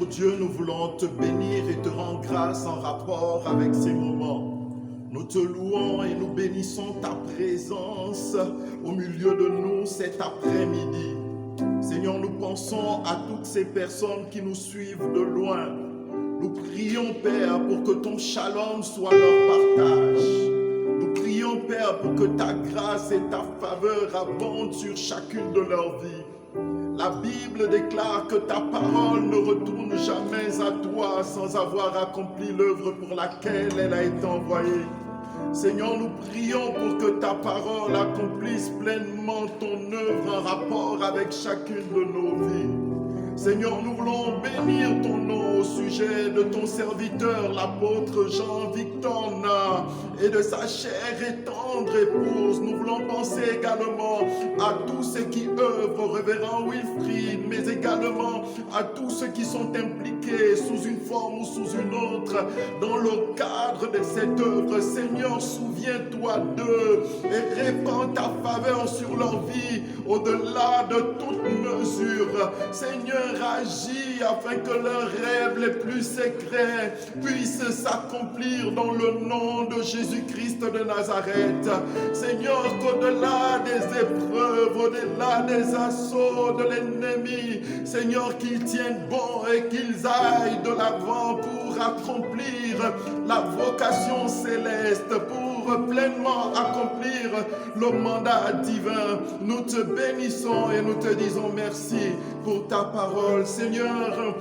Dieu, nous voulons te bénir et te rendre grâce en rapport avec ces moments. Nous te louons et nous bénissons ta présence au milieu de nous cet après-midi. Seigneur, nous pensons à toutes ces personnes qui nous suivent de loin. Nous prions, Père, pour que ton shalom soit leur partage. Nous prions, Père, pour que ta grâce et ta faveur abondent sur chacune de leurs vies. La Bible déclare que ta parole ne retourne jamais à toi sans avoir accompli l'œuvre pour laquelle elle a été envoyée. Seigneur, nous prions pour que ta parole accomplisse pleinement ton œuvre en rapport avec chacune de nos vies. Seigneur, nous voulons bénir ton nom au sujet de ton serviteur, l'apôtre Jean-Victor Na, et de sa chère et tendre épouse. Nous voulons penser également à tous ceux qui œuvrent au révérend Wilfrid, mais également à tous ceux qui sont impliqués sous une forme ou sous une autre dans le cadre de cette œuvre. Seigneur, souviens-toi d'eux et répands ta faveur sur leur vie au-delà de toute mesure. Seigneur, agis afin que leurs rêves les plus secrets puissent s'accomplir dans le nom de Jésus-Christ de Nazareth. Seigneur, qu'au-delà des épreuves, au-delà des assauts de l'ennemi, Seigneur, qu'ils tiennent bon et qu'ils aillent de l'avant pour accomplir la vocation céleste, pour pleinement accomplir le mandat divin. Nous te bénissons et nous te disons merci pour ta parole. Seigneur,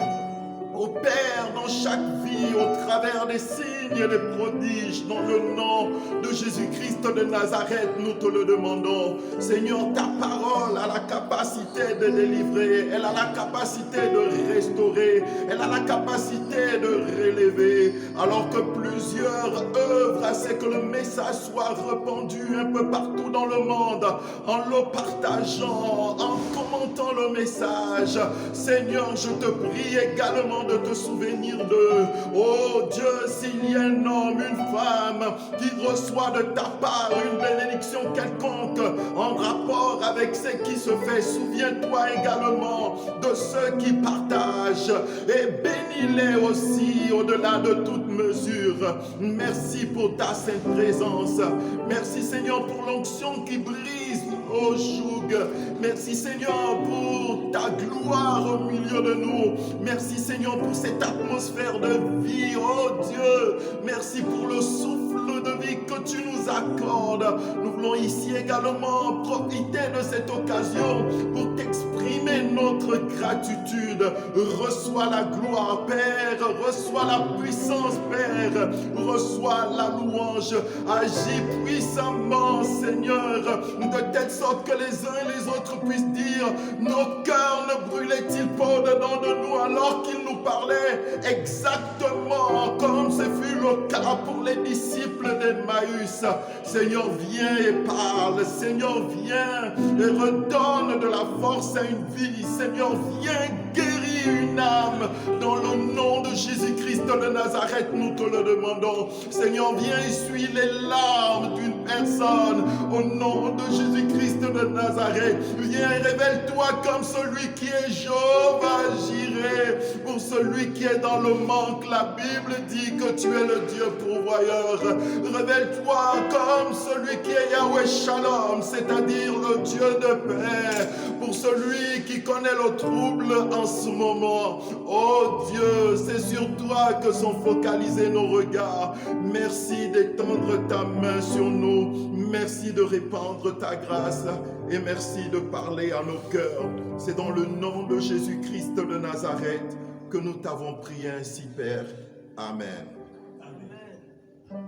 opère dans chaque vie au travers des signes et des prodiges dans le nom de Jésus-Christ de Nazareth, nous te le demandons. Seigneur, ta parole a la capacité de délivrer, elle a la capacité de restaurer, elle a la capacité de relever, alors que plusieurs œuvrent à ce que le message soit répandu un peu partout dans le monde, en le partageant, en commentant le message. Seigneur, je te prie également de te souvenir d'eux. Oh Dieu, s'il y a un homme, une femme qui reçoit de ta part une bénédiction quelconque en rapport avec ce qui se fait, souviens-toi également de ceux qui partagent et bénis-les aussi au-delà de toute mesure. Merci pour ta sainte présence. Merci Seigneur pour l'onction qui brise au joug. Merci Seigneur pour ta gloire au milieu de nous. Merci Seigneur pour cette atmosphère de vie. Oh Dieu, merci pour le souffle de vie que tu nous accordes. Nous voulons ici également profiter de cette occasion pour t'exprimer notre gratitude. Reçois la gloire, Père. Reçois la puissance, Père. Reçois la louange. Agis puissamment, Seigneur, de telle sorte que les uns et les autres puissent dire: nos cœurs ne brûlaient-ils pas au-dedans de nous alors qu'ils nous parlaient, exactement comme ce fut le cas pour les disciples d'Emmaüs. Seigneur, viens et parle. Seigneur, viens et redonne de la force à une vie. Seigneur, viens guérir une âme dans le nom de Jésus-Christ de Nazareth, nous te le demandons. Seigneur, viens essuyer les larmes d'une personne au nom de Jésus-Christ de Nazareth. Viens, révèle-toi comme celui qui est Jéhovah Jireh. Pour celui qui est dans le manque, la Bible dit que tu es le Dieu pourvoyeur. Révèle-toi comme celui qui est Yahweh Shalom, c'est-à-dire le Dieu de paix. Pour celui qui connaît le trouble en ce moment, oh Dieu, c'est sur toi que sont focalisés nos regards. Merci d'étendre ta main sur nous. Merci de répandre ta grâce et merci de parler à nos cœurs. C'est dans le nom de Jésus-Christ de Nazareth que nous t'avons prié ainsi, Père. Amen. Amen.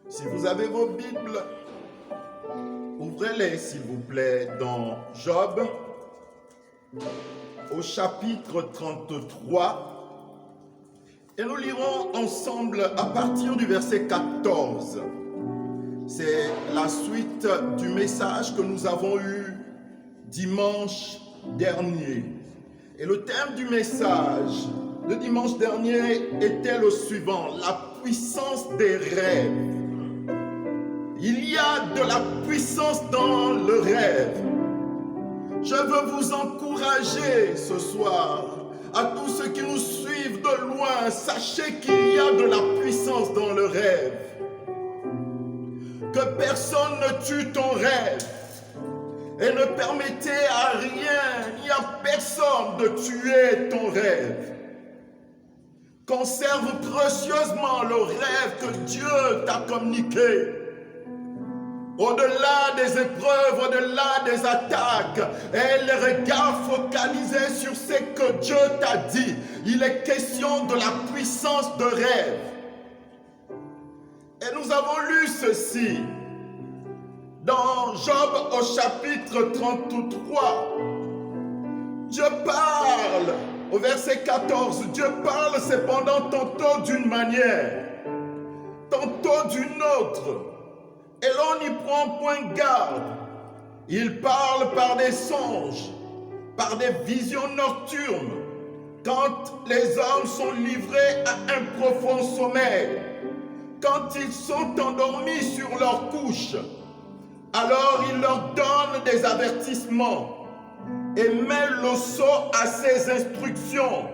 Si vous avez vos Bibles, ouvrez-les s'il vous plaît dans Job, au chapitre 33. Et nous lirons ensemble à partir du verset 14. C'est la suite du message que nous avons eu dimanche dernier. Et le thème du message de dimanche dernier était le suivant: la puissance des rêves. Il y a de la puissance dans le rêve. Je veux vous encourager ce soir À tous ceux qui nous suivent de loin, sachez qu'il y a de la puissance dans le rêve. Que personne ne tue ton rêve. Et ne permettez à rien ni à personne de tuer ton rêve. Conserve précieusement le rêve que Dieu t'a communiqué. Au-delà des épreuves, au-delà des attaques, et les regards focalisés sur ce que Dieu t'a dit. Il est question de la puissance de rêve. Et nous avons lu ceci dans Job au chapitre 33. Dieu parle, au verset 14, Dieu parle cependant tantôt d'une manière, tantôt d'une autre. Et l'on n'y prend point garde. Il parle par des songes, par des visions nocturnes, quand les hommes sont livrés à un profond sommeil, quand ils sont endormis sur leur couche. Alors il leur donne des avertissements et met le sceau à ses instructions,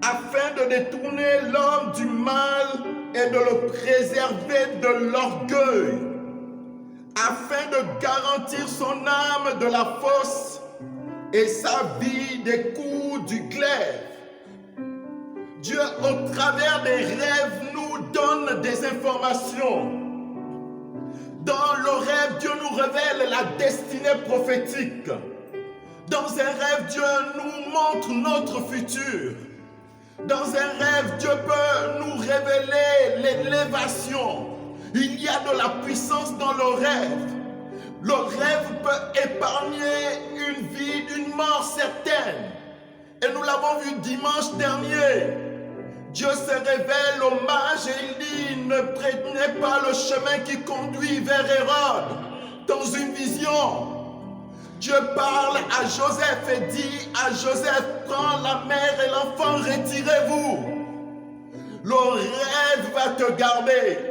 afin de détourner l'homme du mal et de le préserver de l'orgueil, afin de garantir son âme de la fosse et sa vie des coups du glaive. Dieu, au travers des rêves, nous donne des informations. Dans le rêve, Dieu nous révèle la destinée prophétique. Dans un rêve, Dieu nous montre notre futur. Dans un rêve, Dieu peut nous révéler l'élévation. Il y a de la puissance dans le rêve. Le rêve peut épargner une vie d'une mort certaine. Et nous l'avons vu dimanche dernier. Dieu se révèle aux mages et il dit, ne prenez pas le chemin qui conduit vers Hérode. Dans une vision, Dieu parle à Joseph et dit à Joseph, prends la mère et l'enfant, retirez-vous. Le rêve va te garder.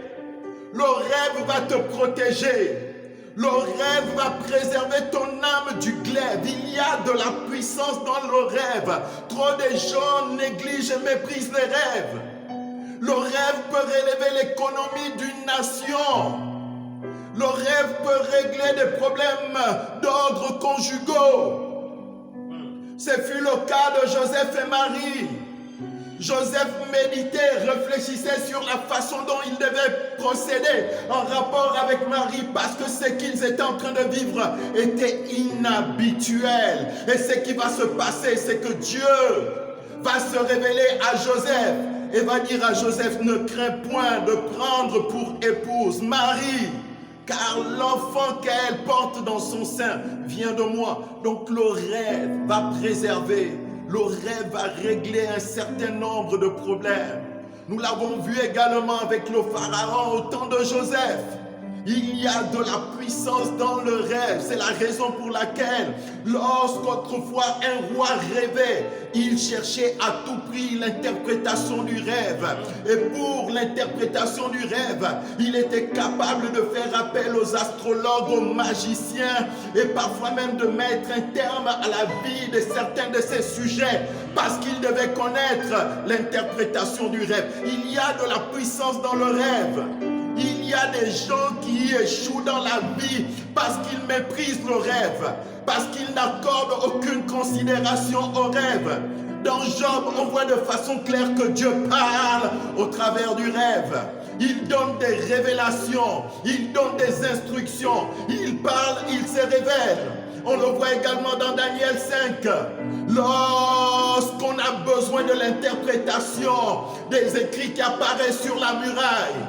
Le rêve va te protéger. Le rêve va préserver ton âme du glaive. Il y a de la puissance dans le rêve. Trop de gens négligent et méprisent les rêves. Le rêve peut relever l'économie d'une nation. Le rêve peut régler des problèmes d'ordre conjugaux. Ce fut le cas de Joseph et Marie. Joseph méditait, réfléchissait sur la façon dont il devait procéder en rapport avec Marie parce que ce qu'ils étaient en train de vivre était inhabituel. Et ce qui va se passer, c'est que Dieu va se révéler à Joseph et va dire à Joseph, ne crains point de prendre pour épouse Marie, car l'enfant qu'elle porte dans son sein vient de moi. Donc le rêve va préserver. Le rêve va régler un certain nombre de problèmes. Nous l'avons vu également avec le pharaon au temps de Joseph. Il y a de la puissance dans le rêve. C'est la raison pour laquelle, lorsqu'autrefois un roi rêvait, il cherchait à tout prix l'interprétation du rêve. Et pour l'interprétation du rêve, il était capable de faire appel aux astrologues, aux magiciens et parfois même de mettre un terme à la vie de certains de ces sujets parce qu'il devait connaître l'interprétation du rêve. Il y a de la puissance dans le rêve. Il y a des gens qui échouent dans la vie parce qu'ils méprisent le rêve, parce qu'ils n'accordent aucune considération au rêve. Dans Job, on voit de façon claire que Dieu parle au travers du rêve. Il donne des révélations, il donne des instructions, il parle, il se révèle. On le voit également dans Daniel 5. Lorsqu'on a besoin de l'interprétation des écrits qui apparaissent sur la muraille,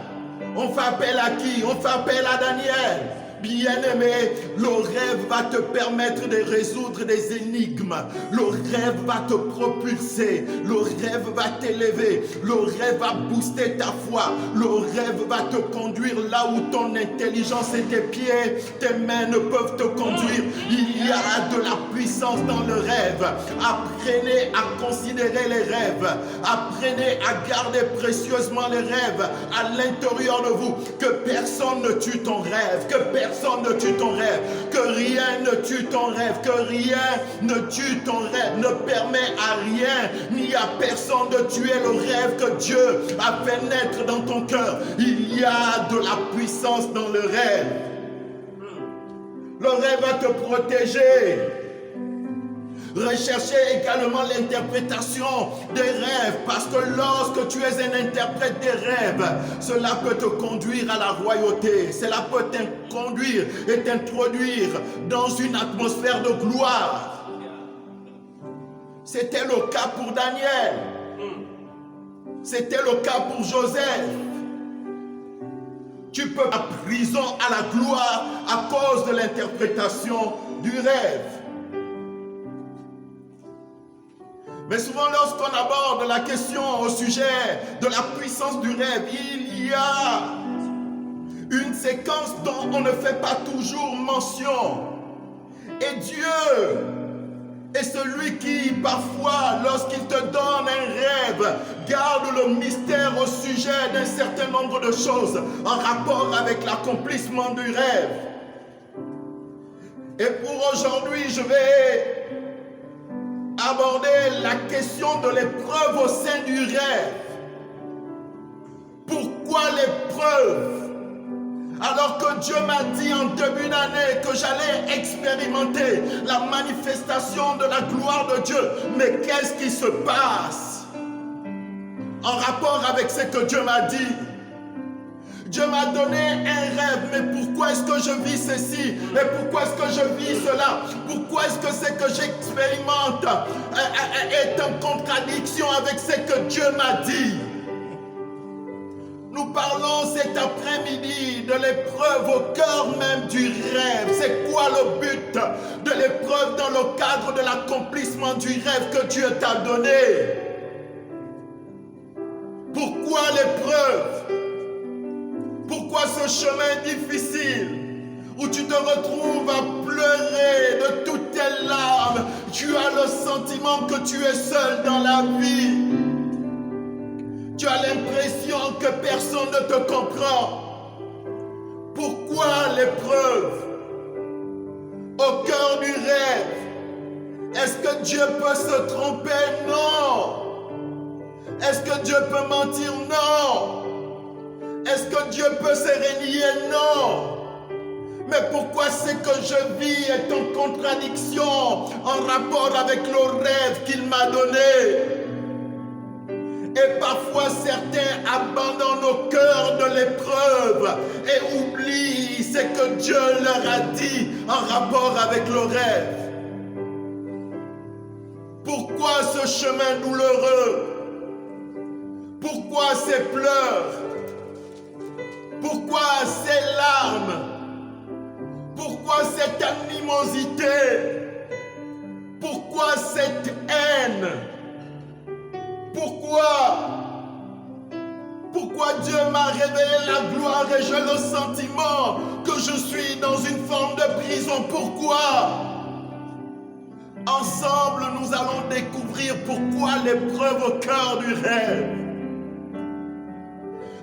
on fait appel à qui? On fait appel à Daniel. Bien-aimé, le rêve va te permettre de résoudre des énigmes. Le rêve va te propulser. Le rêve va t'élever. Le rêve va booster ta foi. Le rêve va te conduire là où ton intelligence et tes pieds, tes mains ne peuvent te conduire. Il y a de la puissance dans le rêve. Apprenez à considérer les rêves. Apprenez à garder précieusement les rêves à l'intérieur de vous. Que personne ne tue ton rêve. Que personne personne ne tue ton rêve, que rien ne tue ton rêve, que rien ne tue ton rêve, ne permet à rien ni à personne de tuer le rêve que Dieu a fait naître dans ton cœur. Il y a de la puissance dans le rêve. Le rêve va te protéger. Recherchez également l'interprétation des rêves, parce que lorsque tu es un interprète des rêves, cela peut te conduire à la royauté. Cela peut te conduire et t'introduire dans une atmosphère de gloire. C'était le cas pour Daniel. C'était le cas pour Joseph. Tu peux à prison à la gloire à cause de l'interprétation du rêve. Mais souvent, lorsqu'on aborde la question au sujet de la puissance du rêve, il y a une séquence dont on ne fait pas toujours mention. Et Dieu est celui qui, parfois, lorsqu'il te donne un rêve, garde le mystère au sujet d'un certain nombre de choses en rapport avec l'accomplissement du rêve. Et pour aujourd'hui, je vais aborder la question de l'épreuve au sein du rêve. Pourquoi l'épreuve? Alors que Dieu m'a dit en début d'année que j'allais expérimenter la manifestation de la gloire de Dieu. Mais qu'est-ce qui se passe en rapport avec ce que Dieu m'a dit? Dieu m'a donné un rêve, mais pourquoi est-ce que je vis ceci? Et pourquoi est-ce que je vis cela? Pourquoi est-ce que ce que j'expérimente est en contradiction avec ce que Dieu m'a dit? Nous parlons cet après-midi de l'épreuve au cœur même du rêve. C'est quoi le but de l'épreuve dans le cadre de l'accomplissement du rêve que Dieu t'a donné? Pourquoi l'épreuve? Pourquoi ce chemin difficile où tu te retrouves à pleurer de toutes tes larmes? Tu as le sentiment que tu es seul dans la vie. Tu as l'impression que personne ne te comprend. Pourquoi l'épreuve au cœur du rêve? Est-ce que Dieu peut se tromper? Non. Est-ce que Dieu peut mentir? Non. Est-ce que Dieu peut se renier? Non. Mais pourquoi ce que je vis est en contradiction en rapport avec le rêve qu'il m'a donné? Et parfois certains abandonnent au cœur de l'épreuve et oublient ce que Dieu leur a dit en rapport avec le rêve. Pourquoi ce chemin douloureux? Pourquoi ces pleurs? Pourquoi ces larmes? Pourquoi cette animosité? Pourquoi cette haine? Pourquoi Dieu m'a révélé la gloire et j'ai le sentiment que je suis dans une forme de prison? Pourquoi? Ensemble, nous allons découvrir pourquoi l'épreuve au cœur du rêve.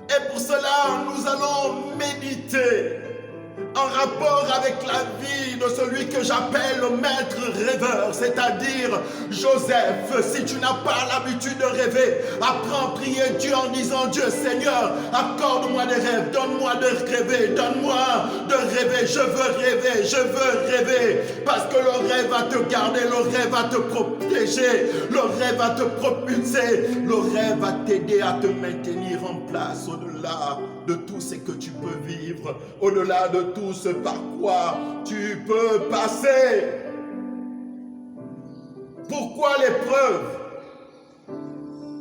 Et pour cela, nous allons méditer en rapport avec la vie de celui que j'appelle le maître rêveur, c'est-à-dire Joseph. Si tu n'as pas l'habitude de rêver, apprends à prier Dieu en disant: Dieu, Seigneur, accorde-moi des rêves, donne-moi de rêver, donne-moi de rêver, je veux rêver, parce que le rêve va te garder, le rêve va te protéger, le rêve va te propulser, le rêve va t'aider à te maintenir en place au-delà de tout ce que tu peux vivre, au-delà de tout ce par quoi tu peux passer. Pourquoi l'épreuve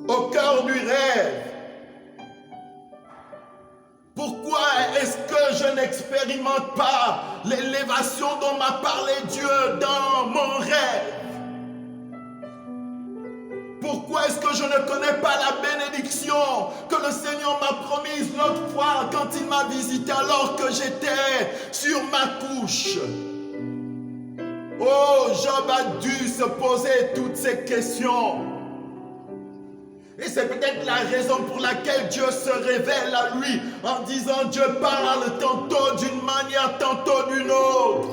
au cœur du rêve? Pourquoi est-ce que je n'expérimente pas l'élévation dont m'a parlé Dieu dans mon rêve? Pourquoi est-ce que je ne connais pas la bénédiction que le Seigneur m'a promise l'autre fois quand il m'a visité alors que j'étais sur ma couche? Oh, Job a dû se poser toutes ces questions. Et c'est peut-être la raison pour laquelle Dieu se révèle à lui en disant Dieu parle tantôt d'une manière, tantôt d'une autre.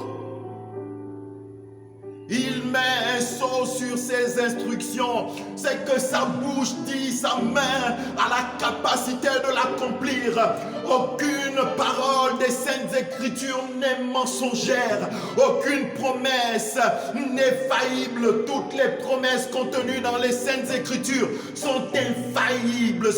Il met un sceau sur ses instructions. C'est que sa bouche dit, sa main a la capacité de l'accomplir. Aucune parole des Saintes Écritures n'est mensongère. Aucune promesse n'est faillible. Toutes les promesses contenues dans les Saintes Écritures sont infaillibles,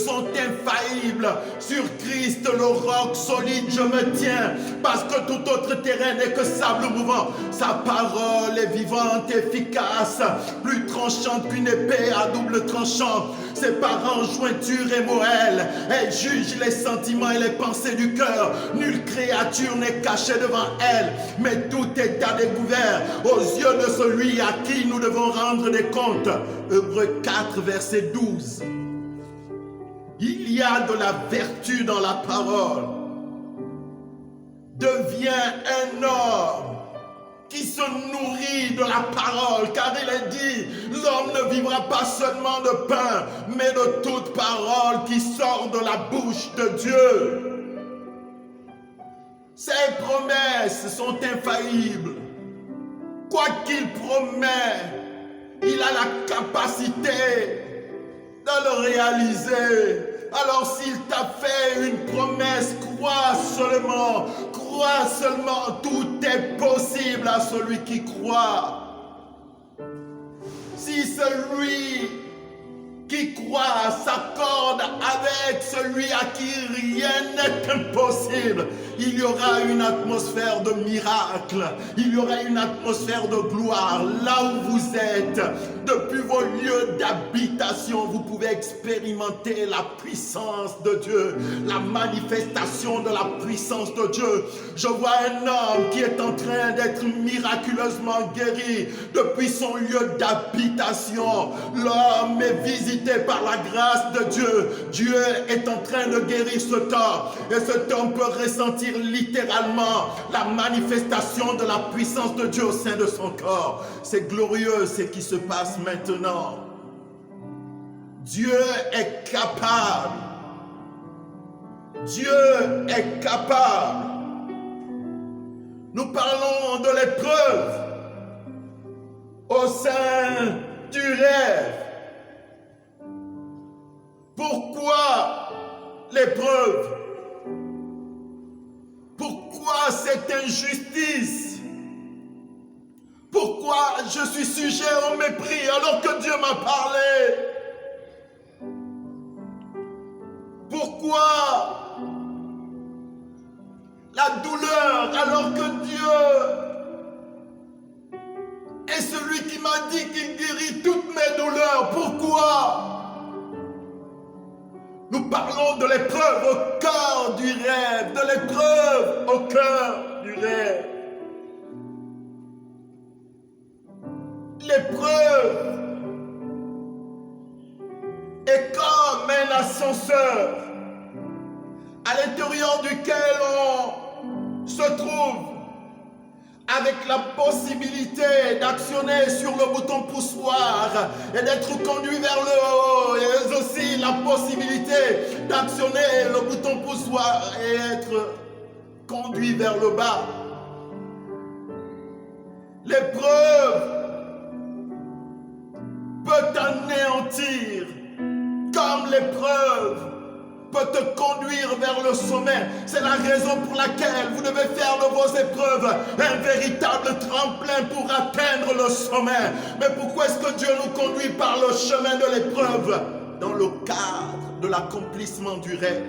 Sur Christ, le roc solide, je me tiens. Parce que tout autre terrain n'est que sable mouvant. Sa parole est vivante, efficace, plus tranchante qu'une épée à double tranchant. Ses parents, jointure et moelle. Elle juge les sentiments et les pensées du cœur. Nulle créature n'est cachée devant elle, mais tout est à découvert aux yeux de celui à qui nous devons rendre des comptes. Hébreux 4, verset 12. Il y a de la vertu dans la parole. Deviens un homme qui se nourrit de la parole, car il est dit, l'homme ne vivra pas seulement de pain, mais de toute parole qui sort de la bouche de Dieu. Ses promesses sont infaillibles. Quoi qu'il promet, il a la capacité de le réaliser. Alors s'il t'a fait une promesse, crois seulement, tout est possible à celui qui croit. Si celui qui croit s'accorde avec celui à qui rien n'est impossible, il y aura une atmosphère de miracle, il y aura une atmosphère de gloire. Là où vous êtes, depuis vos lieux d'habitation, vous pouvez expérimenter la puissance de Dieu, la manifestation de la puissance de Dieu. Je vois un homme qui est en train d'être miraculeusement guéri depuis son lieu d'habitation. L'homme est visité par la grâce de Dieu. Dieu est en train de guérir cet homme. Et cet homme peut ressentir littéralement la manifestation de la puissance de Dieu au sein de son corps. C'est glorieux ce qui se passe maintenant. Dieu est capable. Dieu est capable. Nous parlons de l'épreuve au sein du rêve. Pourquoi l'épreuve? Pourquoi cette injustice? Pourquoi je suis sujet au mépris alors que Dieu m'a parlé? Pourquoi la douleur alors que Dieu est celui qui m'a dit qu'il guérit toutes mes douleurs? Pourquoi? Nous parlons de l'épreuve au cœur du rêve, de l'épreuve au cœur du rêve. L'épreuve est comme un ascenseur à l'intérieur duquel on se trouve avec la possibilité d'actionner sur le bouton poussoir et d'être conduit vers le haut, et aussi la possibilité d'actionner le bouton poussoir et être conduit vers le bas. L'épreuve peut t'anéantir comme l'épreuve peut te conduire vers le sommet. C'est la raison pour laquelle vous devez faire de vos épreuves un véritable tremplin pour atteindre le sommet. Mais pourquoi est-ce que Dieu nous conduit par le chemin de l'épreuve? Dans le cadre de l'accomplissement du rêve.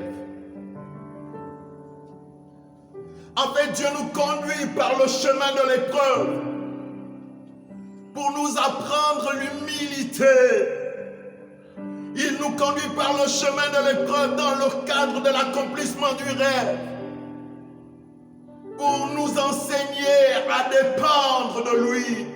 En fait, Dieu nous conduit par le chemin de l'épreuve pour nous apprendre l'humilité. Il nous conduit par le chemin de l'épreuve dans le cadre de l'accomplissement du rêve pour nous enseigner à dépendre de lui.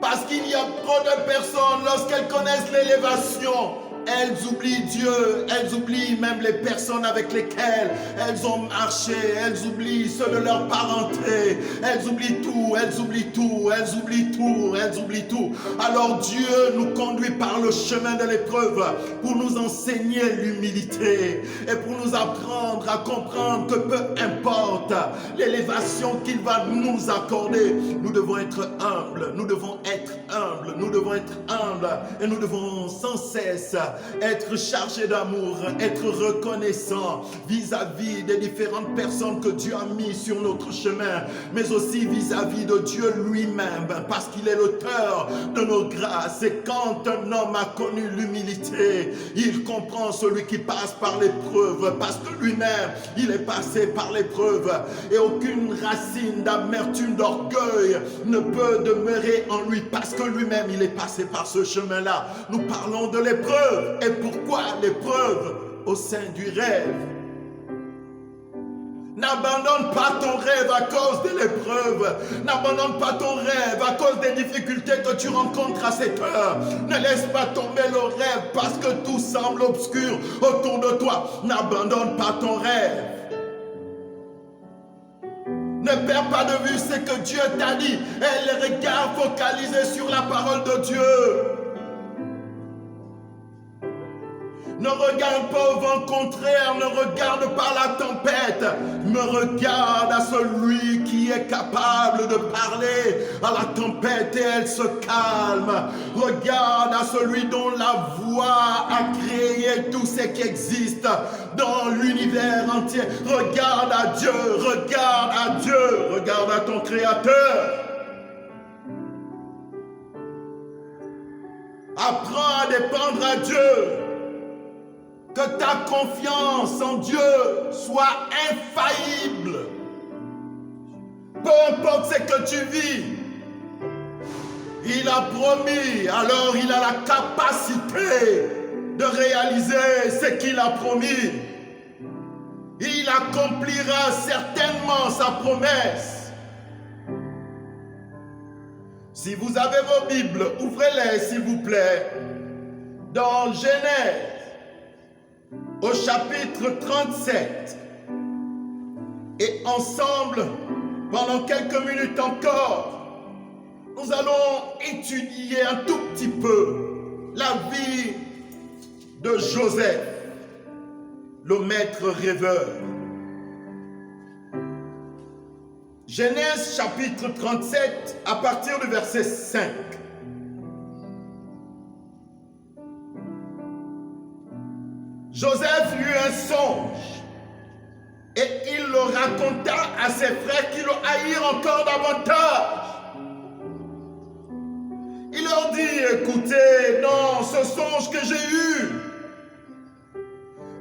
Parce qu'il y a trop de personnes, lorsqu'elles connaissent l'élévation, elles oublient Dieu, elles oublient même les personnes avec lesquelles elles ont marché, elles oublient ceux de leur parenté, elles oublient tout, elles oublient tout, elles oublient tout, elles oublient tout. Alors Dieu nous conduit par le chemin de l'épreuve pour nous enseigner l'humilité et pour nous apprendre à comprendre que peu importe l'élévation qu'il va nous accorder, nous devons être humbles, nous devons être humbles, nous devons être humbles et nous devons sans cesse être chargés d'amour, être reconnaissants vis-à-vis des différentes personnes que Dieu a mis sur notre chemin, mais aussi vis-à-vis de Dieu lui-même, parce qu'il est l'auteur de nos grâces. Et quand un homme a connu l'humilité, il comprend celui qui passe par l'épreuve, parce que lui-même, il est passé par l'épreuve, et aucune racine d'amertume, d'orgueil ne peut demeurer en lui, parce que lui-même, il est passé par ce chemin-là. Nous parlons de l'épreuve. Et pourquoi l'épreuve? Au sein du rêve. N'abandonne pas ton rêve à cause de l'épreuve. N'abandonne pas ton rêve à cause des difficultés que tu rencontres à cette heure. Ne laisse pas tomber le rêve parce que tout semble obscur autour de toi. N'abandonne pas ton rêve. Ne perds pas de vue ce que Dieu t'a dit et les regards focalisés sur la parole de Dieu. Ne regarde pas au vent contraire, ne regarde pas la tempête, mais regarde à celui qui est capable de parler à la tempête et elle se calme. Regarde à celui dont la voix a créé tout ce qui existe dans l'univers entier. Regarde à Dieu, regarde à Dieu, regarde à ton Créateur. Apprends à dépendre à Dieu. Que ta confiance en Dieu soit infaillible. Peu importe ce que tu vis, il a promis, alors il a la capacité de réaliser ce qu'il a promis. Il accomplira certainement sa promesse. Si vous avez vos Bibles, ouvrez-les s'il vous plaît, dans Genèse, au chapitre 37. Et ensemble, pendant quelques minutes encore, nous allons étudier un tout petit peu la vie de Joseph, le maître rêveur. Genèse chapitre 37, à partir du verset 5. Joseph eut un songe et il le raconta à ses frères qui le haïrent encore davantage. Il leur dit, écoutez, dans ce songe que j'ai eu,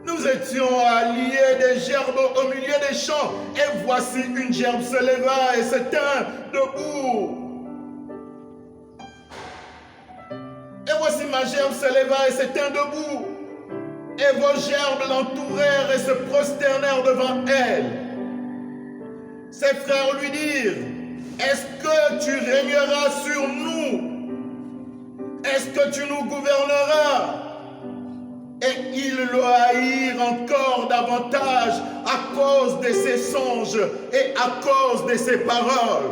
nous étions à lier des gerbes au milieu des champs et voici une gerbe se leva et se tint debout. Et voici ma gerbe se leva et se tint debout. Et vos gerbes l'entourèrent et se prosternèrent devant elle. Ses frères lui dirent, est-ce que tu régneras sur nous? Est-ce que tu nous gouverneras? Et ils le haïrent encore davantage à cause de ses songes et à cause de ses paroles.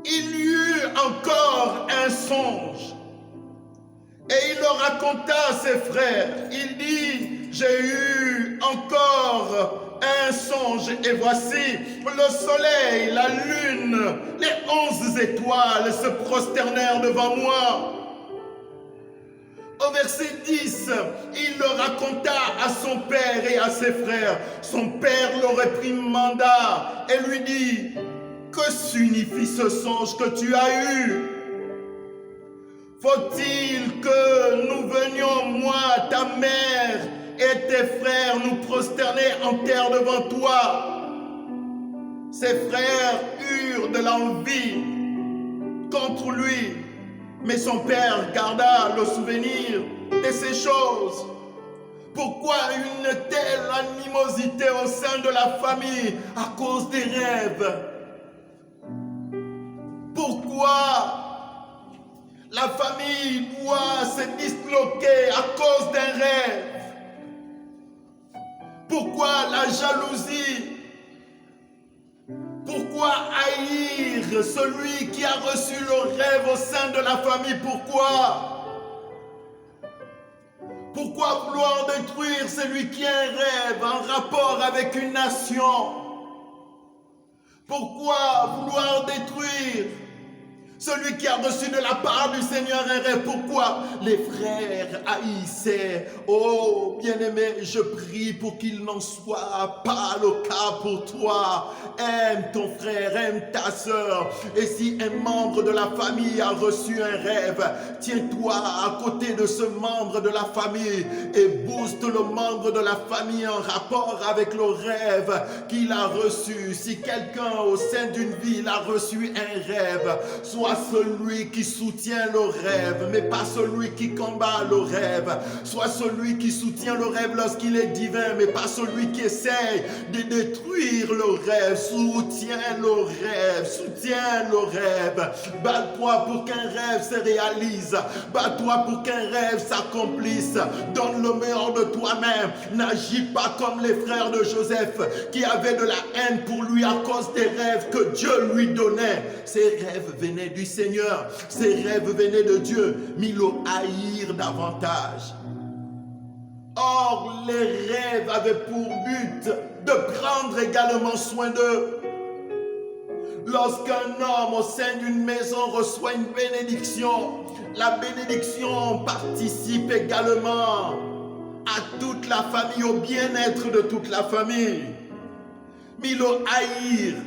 Il y eut encore un songe. Et il le raconta à ses frères. Il dit, j'ai eu encore un songe et voici le soleil, la lune, les 11 étoiles se prosternèrent devant moi. Au verset 10, il le raconta à son père et à ses frères. Son père le réprimanda et lui dit, que signifie ce songe que tu as eu? Faut-il que nous venions, moi, ta mère et tes frères, nous prosterner en terre devant toi? Ses frères eurent de l'envie contre lui, mais son père garda le souvenir de ces choses. Pourquoi une telle animosité au sein de la famille à cause des rêves? Pourquoi La famille doit se disloquer à cause d'un rêve. Pourquoi la jalousie? Pourquoi haïr celui qui a reçu le rêve au sein de la famille? Pourquoi? Pourquoi vouloir détruire celui qui a un rêve en rapport avec une nation? Pourquoi vouloir détruire celui qui a reçu de la part du Seigneur un rêve? Pourquoi les frères haïssaient? Oh, bien-aimé, je prie pour qu'il n'en soit pas le cas pour toi. Aime ton frère, aime ta sœur. Et si un membre de la famille a reçu un rêve, tiens-toi à côté de ce membre de la famille et booste le membre de la famille en rapport avec le rêve qu'il a reçu. Si quelqu'un au sein d'une ville a reçu un rêve, sois celui qui soutient le rêve, mais pas celui qui combat le rêve. Sois celui qui soutient le rêve lorsqu'il est divin, mais pas celui qui essaye de détruire le rêve. Soutiens le rêve, soutiens le rêve. Bats-toi pour qu'un rêve se réalise. Bats-toi pour qu'un rêve s'accomplisse. Donne le meilleur de toi-même. N'agis pas comme les frères de Joseph qui avaient de la haine pour lui à cause des rêves que Dieu lui donnait. Ces rêves venaient du Seigneur, ces rêves venaient de Dieu, mais ils le haïrent davantage. Or, les rêves avaient pour but de prendre également soin d'eux. Lorsqu'un homme au sein d'une maison reçoit une bénédiction, la bénédiction participe également à toute la famille, au bien-être de toute la famille. Mais ils le haïrent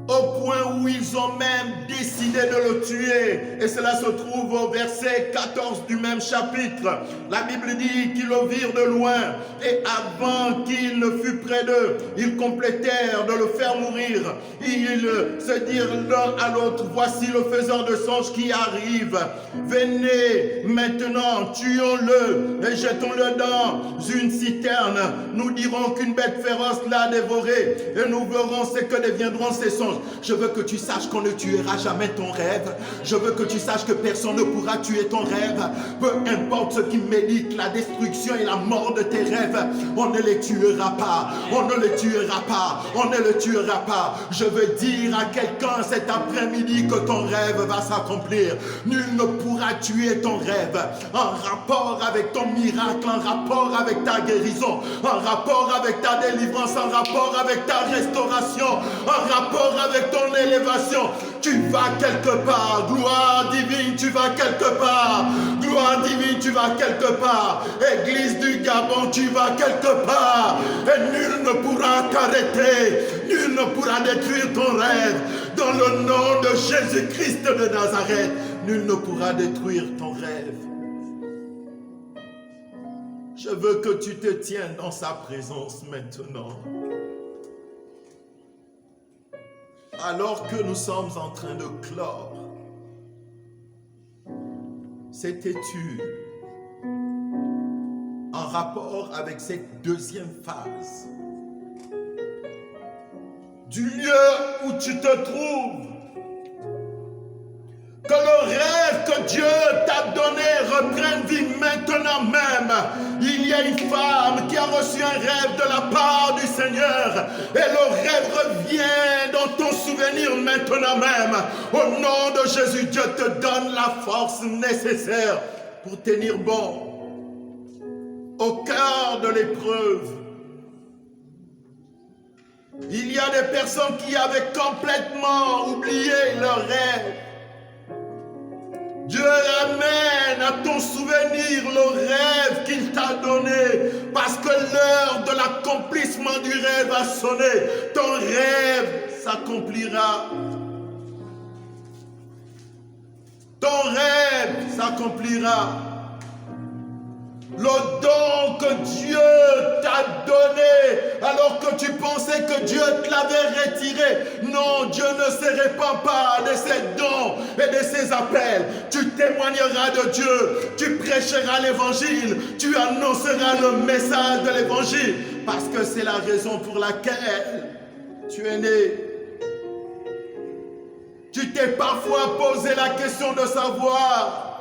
au point où ils ont même décidé de le tuer. Et cela se trouve au verset 14 du même chapitre. La Bible dit qu'ils le virent de loin et avant qu'il ne fût près d'eux, ils complétèrent de le faire mourir. Ils se dirent l'un à l'autre, voici le faiseur de songes qui arrive. Venez maintenant, tuons-le et jetons-le dans une citerne. Nous dirons qu'une bête féroce l'a dévoré et nous verrons ce que deviendront ces songes. Je veux que tu saches qu'on ne tuera jamais ton rêve. Je veux que tu saches que personne ne pourra tuer ton rêve. Peu importe ce qui médite la destruction et la mort de tes rêves, on ne les tuera pas. On ne les tuera pas. On ne les tuera pas. Je veux dire à quelqu'un cet après-midi que ton rêve va s'accomplir. Nul ne pourra tuer ton rêve en rapport avec ton miracle, en rapport avec ta guérison, en rapport avec ta délivrance, en rapport avec ta restauration, en rapport avec ton élévation. Tu vas quelque part. Gloire divine, tu vas quelque part. Gloire divine, tu vas quelque part. Église du Gabon, tu vas quelque part. Et nul ne pourra t'arrêter. Nul ne pourra détruire ton rêve. Dans le nom de Jésus-Christ de Nazareth, nul ne pourra détruire ton rêve. Je veux que tu te tiennes dans sa présence maintenant. Alors que nous sommes en train de clore cette étude en rapport avec cette deuxième phase du lieu où tu te trouves, que le rêve que Dieu t'a donné reprenne vie maintenant même. Il y a une femme qui a reçu un rêve de la part du Seigneur et le rêve revient dans ton souvenir maintenant même. Au nom de Jésus, Dieu te donne la force nécessaire pour tenir bon au cœur de l'épreuve. Il y a des personnes qui avaient complètement oublié leur rêve. Dieu ramène à ton souvenir le rêve qu'il t'a donné parce que l'heure de l'accomplissement du rêve a sonné. Ton rêve s'accomplira. Ton rêve s'accomplira. Le don que Dieu t'a donné alors que tu pensais que Dieu te l'avait retiré. Non, Dieu ne se répand pas de ses dons et de ses appels. Tu témoigneras de Dieu, tu prêcheras l'évangile, tu annonceras le message de l'évangile parce que c'est la raison pour laquelle tu es né. Tu t'es parfois posé la question de savoir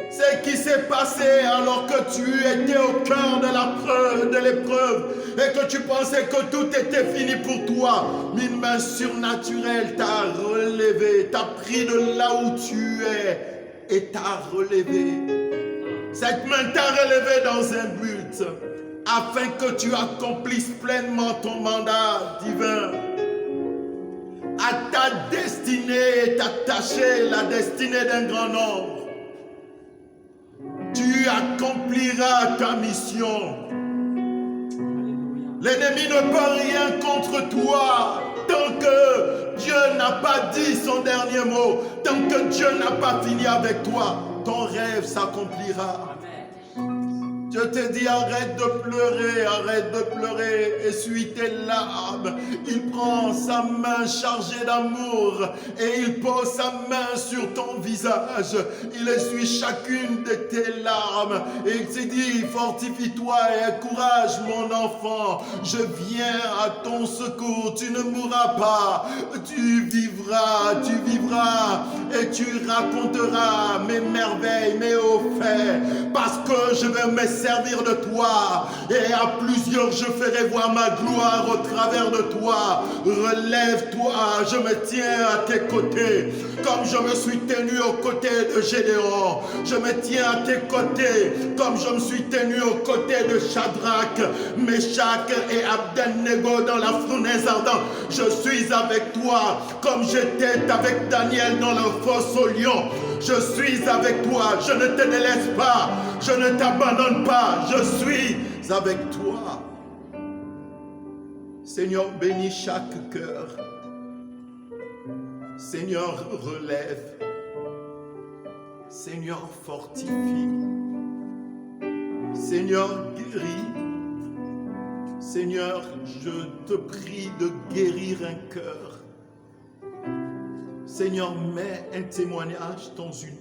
ce qui s'est passé alors que tu étais au cœur de l'épreuve et que tu pensais que tout était fini pour toi. Mais une main surnaturelle t'a relevé, t'a pris de là où tu es et t'a relevé. Cette main t'a relevé dans un but afin que tu accomplisses pleinement ton mandat divin. À ta destinée est attachée la destinée d'un grand nombre. Tu accompliras ta mission. L'ennemi ne peut rien contre toi tant que Dieu n'a pas dit son dernier mot, tant que Dieu n'a pas fini avec toi. Ton rêve s'accomplira. Je te dis, arrête de pleurer, essuie tes larmes. Il prend sa main chargée d'amour et il pose sa main sur ton visage. Il essuie chacune de tes larmes et il te dit, fortifie-toi et encourage mon enfant. Je viens à ton secours, tu ne mourras pas, tu vivras et tu raconteras mes merveilles, mes hauts faits, parce que je vais me servir de toi et à plusieurs je ferai voir ma gloire au travers de toi. Relève-toi, je me tiens à tes côtés comme je me suis tenu aux côtés de Gédéon. Je me tiens à tes côtés comme je me suis tenu aux côtés de Shadrach, Meshach et Abednego dans la fournaise ardente. Je suis avec toi comme j'étais avec Daniel dans la fosse au lion. Je suis avec toi, je ne te délaisse pas, je ne t'abandonne pas, je suis avec toi. Seigneur, bénis chaque cœur. Seigneur, relève. Seigneur, fortifie. Seigneur, guéris. Seigneur, je te prie de guérir un cœur. Seigneur, mets un témoignage dans une